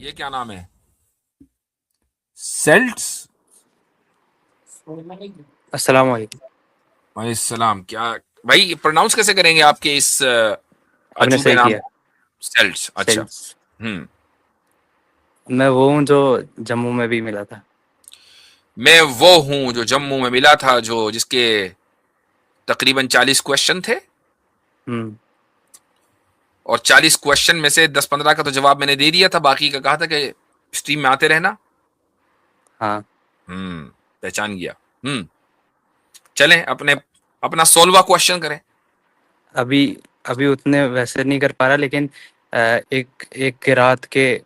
یہ کیا نام ہے؟ سیلٹس. السلام علیکم. وعلیکم السلام. کیا بھائی پروناؤنس کیسے کریں گے آپ کے اس آپ نے عجوبے صحیح نام کیا. کو؟ سیلٹس. اچھا. سیلس. ہم میں وہ ہوں جو جموں میں بھی ملا تھا. میں وہ ہوں جو جموں میں ملا تھا، جو جس کے تقریباً 40 کوشچن تھے، ہم اور 40 کوشچن میں سے 10-15 کا تو جواب میں نے دے دیا تھا، باقی کا کہا تھا کہ اسٹریم میں آتے رہنا. ہاں. پہچان گیا. چلیں اپنا 16واں کوشچن کریں. ابھی اتنے ویسے نہیں کر پا رہا، لیکن ایک قرات کے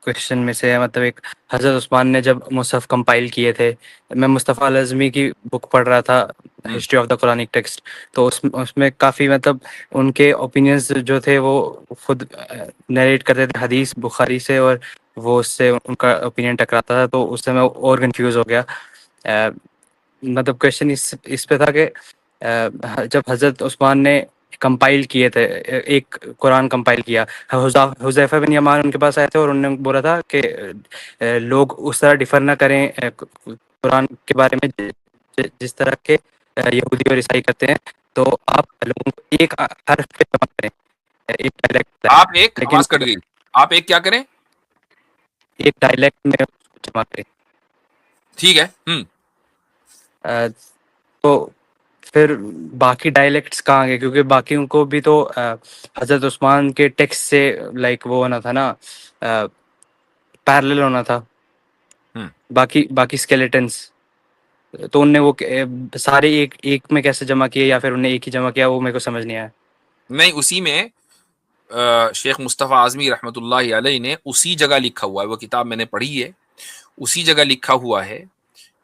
کوشچن میں سے، مطلب ایک حضرت عثمان نے جب مصحف کمپائل کیے تھے. میں مصطفیٰ الازمی کی بک پڑھ رہا تھا، ہم history of the Quranic text. تو اس میں کافی مطلب ان کے اوپینینز جو تھے وہ خود نیریٹ کرتے تھے حدیث بخاری سے، اور وہ اس سے ان کا اوپینین ٹکراتا تھا. تو اس سے میں اور کنفیوز ہو گیا. مطلب کوشچن اس پہ تھا کہ جب حضرت عثمان نے کمپائل کیے تھے، ایک قرآن کمپائل کیا، حذیفہ بن یمان ان کے پاس آئے تھے اور انہوں نے بولا تھا کہ لوگ اس طرح ڈیفر نہ کریں قرآن کے بارے میں جس طرح کے یہودی اور عیسائی کرتے ہیں. تو آپ لوگوں کو ایک حرف پہ جمع کریں، ایک ڈائلیکٹ، آپ ایک لیکن آواز کٹ گئی. آپ ایک کیا کریں؟ ایک ڈائلیکٹ میں جمع کریں. ٹھیک ہے. تو پھر باقی ڈائلیکٹس کہاں گئے؟ کیونکہ باقیوں کو بھی تو حضرت عثمان کے ٹیکسٹ سے لائک وہ ہونا تھا نا، پیرلل ہونا تھا ہم باقی اسکیلیٹنس. تو ان نے وہ سارے ایک میں کیسے جمع کیے، یا پھر انہیں ایک ہی جمع کیا، وہ میرے کو سمجھ نہیں آیا. نہیں، اسی میں شیخ مصطفیٰ اعظمی رحمۃ اللہ علیہ نے اسی جگہ لکھا ہوا ہے، وہ کتاب میں نے پڑھی ہے، اسی جگہ لکھا ہوا ہے.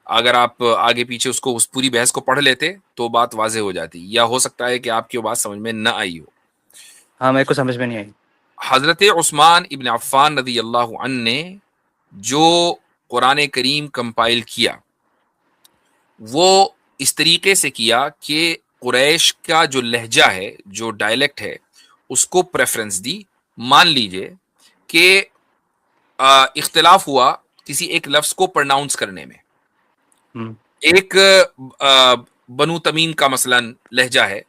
اگر آپ آگے پیچھے اس کو، اس پوری بحث کو پڑھ لیتے تو بات واضح ہو جاتی، یا ہو سکتا ہے کہ آپ کی وہ بات سمجھ میں نہ آئی ہو. ہاں، میرے کو سمجھ میں نہیں آئی. حضرت عثمان ابن عفان رضی اللہ عنہ نے جو قرآن کریم کمپائل کیا، وہ اس طریقے سے کیا کہ قریش کا جو لہجہ ہے، جو ڈائلیکٹ ہے، اس کو پریفرنس دی. مان لیجئے کہ اختلاف ہوا کسی ایک لفظ کو پرناؤنس کرنے میں. ہم ایک بنو تمیم کا مثلا لہجہ ہے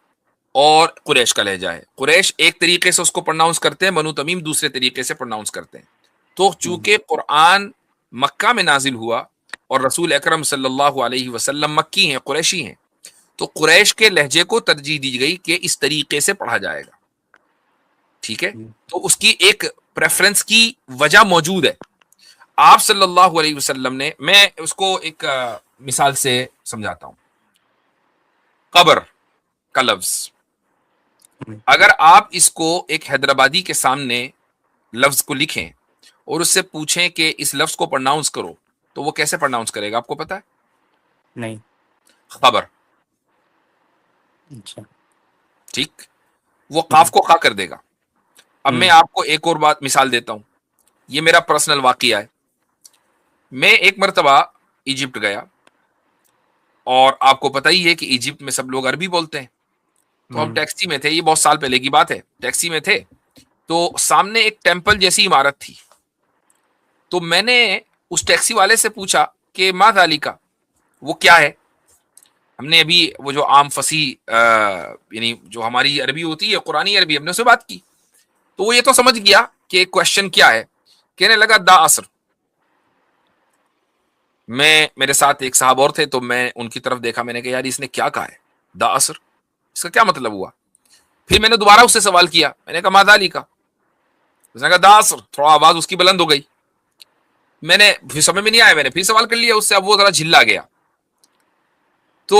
اور قریش کا لہجہ ہے. قریش ایک طریقے سے اس کو پرناؤنس کرتے ہیں، بنو تمیم دوسرے طریقے سے پرناؤنس کرتے ہیں. تو چونکہ قرآن مکہ میں نازل ہوا اور رسول اکرم صلی اللہ علیہ وسلم مکی ہیں، قریشی ہیں، تو قریش کے لہجے کو ترجیح دی گئی کہ اس طریقے سے پڑھا جائے گا. ٹھیک ہے. تو اس کی ایک پریفرنس کی وجہ موجود ہے. آپ صلی اللہ علیہ وسلم نے، میں اس کو ایک مثال سے سمجھاتا ہوں. قبر کا لفظ، اگر آپ اس کو ایک حیدرآبادی کے سامنے لفظ کو لکھیں اور اس سے پوچھیں کہ اس لفظ کو پرناؤنس کرو، تو وہ کیسے پرناؤنس کرے گا؟ آپ کو پتا ہے؟ نہیں. خبر. اچھا. ٹھیک. وہ قاف کو خا کر دے گا. اب میں آپ کو ایک اور بات مثال دیتا ہوں، یہ میرا پرسنل واقعہ ہے. میں ایک مرتبہ ایجپٹ گیا، اور آپ کو پتہ ہی ہے کہ ایجپٹ میں سب لوگ عربی بولتے ہیں. تو ہم ٹیکسی میں تھے، یہ بہت سال پہلے کی بات ہے، ٹیکسی میں تھے، تو سامنے ایک ٹیمپل جیسی عمارت تھی. تو میں نے اس ٹیکسی والے سے پوچھا کہ ما ذالکا، وہ کیا ہے؟ ہم نے ابھی وہ جو عام فصیح یعنی جو ہماری عربی ہوتی ہے، قرآنی عربی، ہم نے اس سے بات کی. تو وہ یہ تو سمجھ گیا کہ کوشچن کیا ہے. کہنے لگا دا عصر. میرے ساتھ ایک صاحب اور تھے، تو میں ان کی طرف دیکھا، میں نے کہا یار اس نے کیا کہا ہے دا عصر، اس کا کیا مطلب ہوا؟ پھر میں نے دوبارہ اس سے سوال کیا، میں نے کہا ما ذالکا، اس نے کہا دا عصر. تھوڑا آواز اس کی بلند ہو گئی. میں نے پھر سمجھ میں نہیں آیا، میں نے پھر سوال کر لیا اس سے. اب وہ ذرا جھلا گیا. تو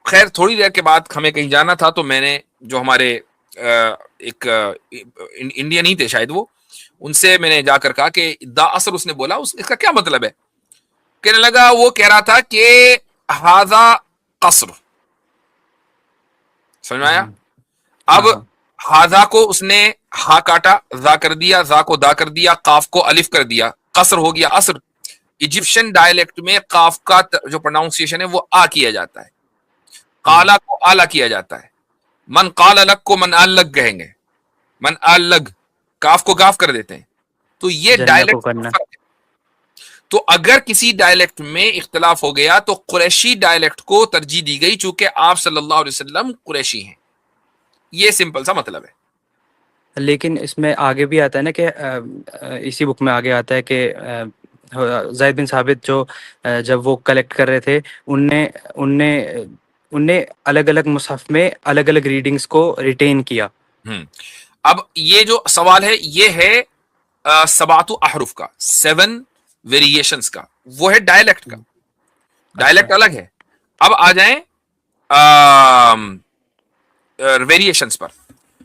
خیر تھوڑی دیر کے بعد ہمیں کہیں جانا تھا، تو میں نے جو ہمارے ایک انڈین ہی تھے شاید، وہ ان سے میں نے جا کر کہا کہ دا عصر اس نے بولا، اس کا کیا مطلب ہے؟ کہنے لگا، وہ کہہ رہا تھا کہ ہاذا قصر. سمجھ میں آیا؟ اب ہاں. ہاذا کو اس نے ہا کاٹا، ذا کر دیا، ذا کو دا کر دیا، قاف کو الف کر دیا، قصر ہو گیا عصر. ایجپشن ڈائلیکٹ میں قاف کا جو پروناؤنسیشن ہے وہ آ کیا جاتا ہے، قالا کو آلا کیا جاتا ہے. من قال لک کو من آل لگ کہیں گے، من آل لگ، کاف کو گاف کر دیتے ہیں. تو یہ جنہ کو ڈائلیکٹ کرنا. فرق ہے. تو اگر کسی ڈائلیکٹ میں اختلاف ہو گیا تو قریشی ڈائلیکٹ کو ترجیح دی گئی چونکہ آپ صلی اللہ علیہ وسلم قریشی ہیں. یہ سمپل سا مطلب ہے. لیکن اس میں آگے بھی آتا ہے نا کہ اسی بک میں آگے آتا ہے کہ زید بن ثابت جو جب وہ کلیکٹ کر رہے تھے ان نے الگ الگ مصحف میں الگ الگ ریڈنگز کو ریٹین کیا. اب یہ جو سوال ہے یہ ہے سبعۃ احرف کا، 7 ویریشنز کا، وہ ہے ڈائلیکٹ کا. ڈائلیکٹ الگ ہے. اب آ جائیں ویریشنز پر.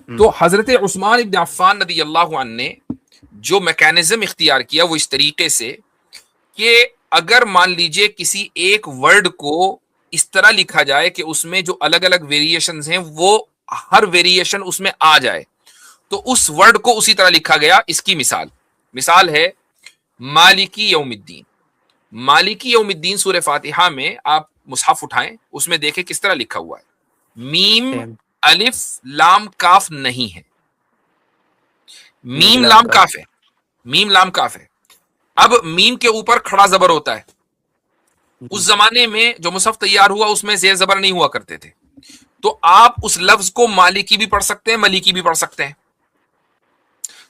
تو حضرت عثمان ابن عفان رضی اللہ عنہ نے جو میکینزم اختیار کیا وہ اس طریقے سے کہ اگر مان لیجئے کسی ایک ورڈ کو اس طرح لکھا جائے کہ اس میں جو الگ الگ ویریشنز ہیں وہ ہر ویریشن اس میں آ جائے تو اس ورڈ کو اسی طرح لکھا گیا. اس کی مثال ہے مالکی یوم الدین. مالکی یوم الدین سورہ فاتحہ میں آپ مصحف اٹھائیں، اس میں دیکھیں کس طرح لکھا ہوا ہے. میم الف لام کاف نہیں ہے، میم لام کاف ہے. میم لام کاف ہے. اب میم کے اوپر کھڑا زبر ہوتا ہے. اس زمانے میں جو مصحف تیار ہوا اس میں زیر زبر نہیں ہوا کرتے تھے، تو آپ اس لفظ کو مالکی بھی پڑھ سکتے ہیں، ملیکی بھی پڑھ سکتے ہیں.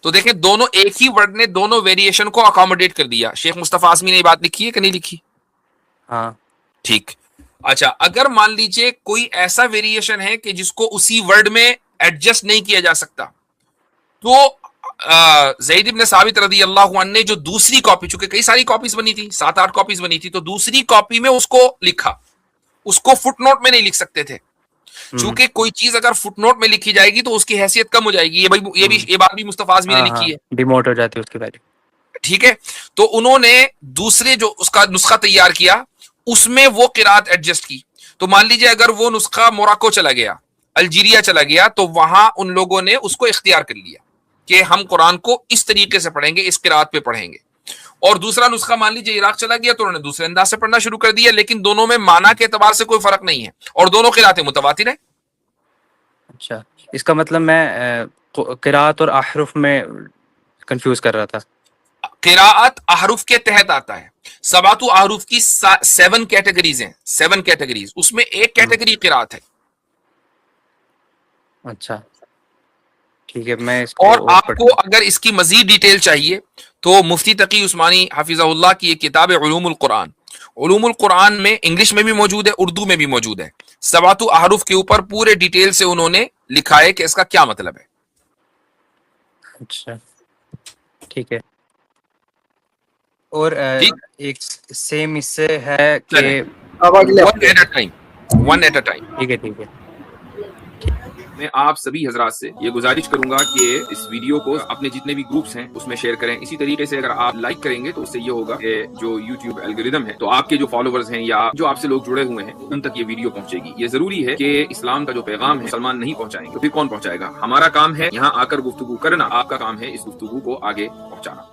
تو دیکھیں دونوں ایک ہی ورڈ نے دونوں ویریشن کو اکاموڈیٹ کر دیا. شیخ مصطفیٰ اعظمی نے یہ بات لکھی ہے کہ نہیں لکھی؟ ہاں ٹھیک. اچھا اگر مان لیجئے کوئی ایسا ویریشن ہے کہ جس کو اسی ورڈ میں ایڈجسٹ نہیں کیا جا سکتا، تو زید بن ثابت رضی اللہ عنہ نے جو دوسری کاپی، چونکہ کئی ساری کاپیز بنی تھی، 7-8 کاپیز بنی تھی، تو دوسری کاپی میں اس کو لکھا. اس کو فٹ نوٹ میں نہیں لکھ سکتے تھے، چونکہ کوئی چیز اگر فٹ نوٹ میں لکھی جائے گی تو اس کی حیثیت کم ہو جائے گی. یہ بات بھی مصطفیٰ اعظمی نے لکھی ہے. ڈیموٹ ہو جاتی ہے اس کے بعد. ٹھیک ہے. تو انہوں نے دوسرے جو اس کا نسخہ تیار کیا اس میں وہ قرات ایڈجسٹ کی. تو مان لیجئے اگر وہ نسخہ موراکو چلا گیا، الجیریا چلا گیا، تو وہاں ان لوگوں نے اس کو اختیار کر لیا کہ ہم قرآن کو اس طریقے سے پڑھیں گے، اس قرات پہ پڑھیں گے. اور دوسرا نسخہ مان لیجئے عراق چلا گیا تو انہوں نے دوسرے انداز سے پڑھنا شروع کر دیا، لیکن دونوں میں معنی کے اعتبار سے کوئی فرق نہیں ہے اور دونوں قراتیں متواتر ہیں. اچھا اس کا مطلب میں قراءت اور احرف میں کنفیوز کر رہا تھا. قراءت احرف کے تحت آتا ہے. سبعۃ احرف کی 7 کیٹیگریز ہیں، 7 کیٹیگریز، اس میں ایک کیٹیگری قراءت ہے. اچھا ٹھیک ہے. میں اس اور آپ کو اگر اس کی مزید ڈیٹیل چاہیے تو مفتی تقی عثمانی حفظہ اللہ کی ایک کتاب ہے علوم القرآن. علوم القرآن میں انگلش میں بھی موجود ہے، اردو میں بھی موجود ہے. سبعۃ احرف کے اوپر پورے ڈیٹیل سے انہوں نے لکھا ہے کہ اس کا کیا مطلب ہے. اچھا ٹھیک ہے. اور ایک سیم اس سے ہے کہ ون ایٹ اے ٹائم. ٹھیک ہے ٹھیک ہے. میں آپ سبھی حضرات سے یہ گزارش کروں گا کہ اس ویڈیو کو اپنے جتنے بھی گروپس ہیں اس میں شیئر کریں. اسی طریقے سے اگر آپ لائک کریں گے تو اس سے یہ ہوگا کہ جو یوٹیوب الگوریدم ہے تو آپ کے جو فالوورز ہیں یا جو آپ سے لوگ جڑے ہوئے ہیں ان تک یہ ویڈیو پہنچے گی. یہ ضروری ہے کہ اسلام کا جو پیغام ہے مسلمان نہیں پہنچائیں گے تو پھر کون پہنچائے گا؟ ہمارا کام ہے یہاں آ کر گفتگو کرنا، آپ کا کام ہے اس گفتگو کو آگے پہنچانا.